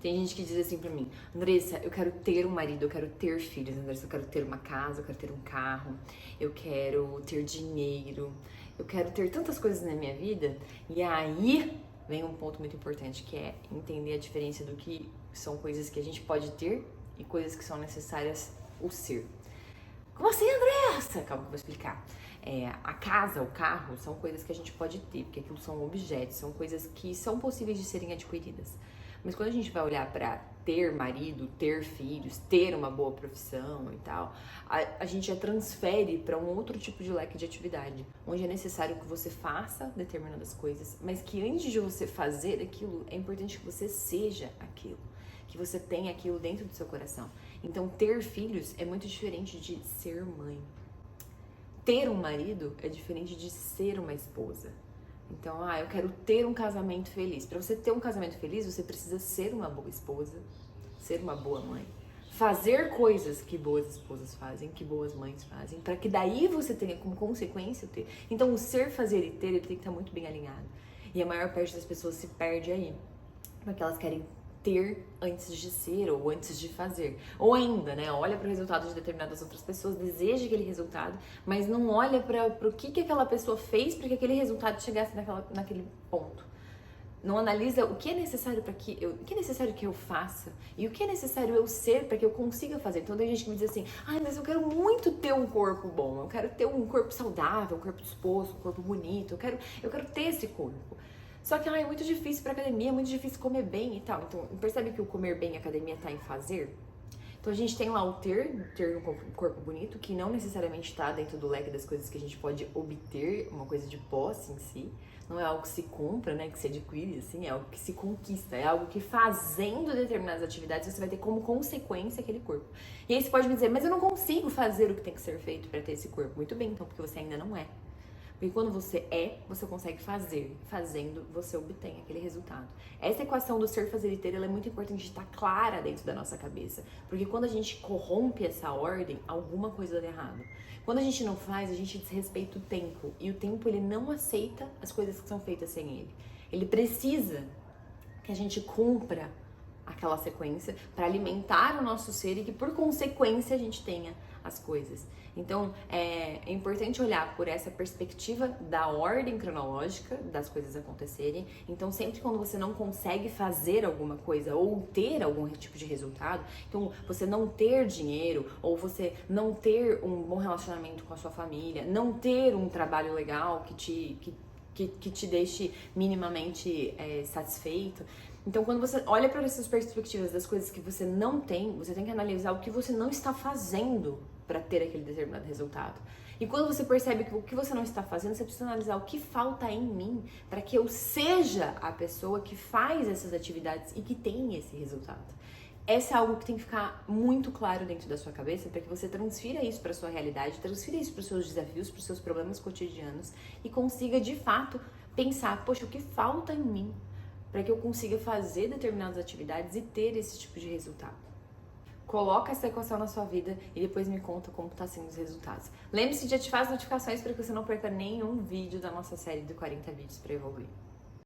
Tem gente que diz assim pra mim: Andressa, eu quero ter um marido, eu quero ter filhos, Andressa, eu quero ter uma casa, eu quero ter um carro, eu quero ter dinheiro, eu quero ter tantas coisas na minha vida. E aí vem um ponto muito importante, que é entender a diferença do que são coisas que a gente pode ter e coisas que são necessárias o ser. Como assim, Andressa? Calma que eu vou explicar. A casa, o carro, são coisas que a gente pode ter, porque aquilo são objetos, são coisas que são possíveis de serem adquiridas. Mas quando a gente vai olhar para ter marido, ter filhos, ter uma boa profissão e tal, a gente já transfere para um outro tipo de leque de atividade, onde é necessário que você faça determinadas coisas, mas que antes de você fazer aquilo, é importante que você seja aquilo, que você tenha aquilo dentro do seu coração. Então, ter filhos é muito diferente de ser mãe. Ter um marido é diferente de ser uma esposa. Então, eu quero ter um casamento feliz. Para você ter um casamento feliz, você precisa ser uma boa esposa, ser uma boa mãe, fazer coisas que boas esposas fazem, que boas mães fazem, para que daí você tenha como consequência o ter. Então, o ser, fazer e ter, ele tem que estar muito bem alinhado. E a maior parte das pessoas se perde aí, porque elas querem ter antes de ser ou antes de fazer. Ou ainda, né, olha para o resultado de determinadas outras pessoas, deseja aquele resultado, mas não olha para o que aquela pessoa fez para que aquele resultado chegasse naquele ponto. Não analisa o que é necessário o que é necessário que eu faça e o que é necessário eu ser para que eu consiga fazer. Então tem gente que me diz assim: mas eu quero muito ter um corpo bom, eu quero ter um corpo saudável, um corpo disposto, um corpo bonito, eu quero ter esse corpo. Só que é muito difícil pra academia, é muito difícil comer bem e tal. Então, percebe que o comer bem e a academia tá em fazer? Então, a gente tem lá o ter um corpo bonito, que não necessariamente tá dentro do leque das coisas que a gente pode obter, uma coisa de posse em si. Não é algo que se compra, né, que se adquire, assim, é algo que se conquista. É algo que fazendo determinadas atividades você vai ter como consequência aquele corpo. E aí você pode me dizer: mas eu não consigo fazer o que tem que ser feito pra ter esse corpo. Muito bem, então, porque você ainda não é. Porque quando você você consegue fazer. Fazendo, você obtém aquele resultado. Essa equação do ser, fazer e ter, ela é muito importante de estar clara dentro da nossa cabeça. Porque quando a gente corrompe essa ordem, alguma coisa dá errado. Quando a gente não faz, a gente desrespeita o tempo. E o tempo, ele não aceita as coisas que são feitas sem ele. Ele precisa que a gente cumpra aquela sequência para alimentar o nosso ser e que, por consequência, a gente tenha as coisas. Então, é importante olhar por essa perspectiva da ordem cronológica das coisas acontecerem. Então, sempre quando você não consegue fazer alguma coisa ou ter algum tipo de resultado, então você não ter dinheiro ou você não ter um bom relacionamento com a sua família, não ter um trabalho legal que te deixe minimamente satisfeito. Então, quando você olha para essas perspectivas das coisas que você não tem, você tem que analisar o que você não está fazendo para ter aquele determinado resultado. E quando você percebe que o que você não está fazendo, você precisa analisar o que falta em mim para que eu seja a pessoa que faz essas atividades e que tem esse resultado. Essa é algo que tem que ficar muito claro dentro da sua cabeça para que você transfira isso para sua realidade, transfira isso para os seus desafios, para os seus problemas cotidianos e consiga de fato pensar: poxa, o que falta em mim para que eu consiga fazer determinadas atividades e ter esse tipo de resultado. Coloca essa equação na sua vida e depois me conta como tá sendo os resultados. Lembre-se de ativar as notificações para que você não perca nenhum vídeo da nossa série de 40 vídeos para evoluir.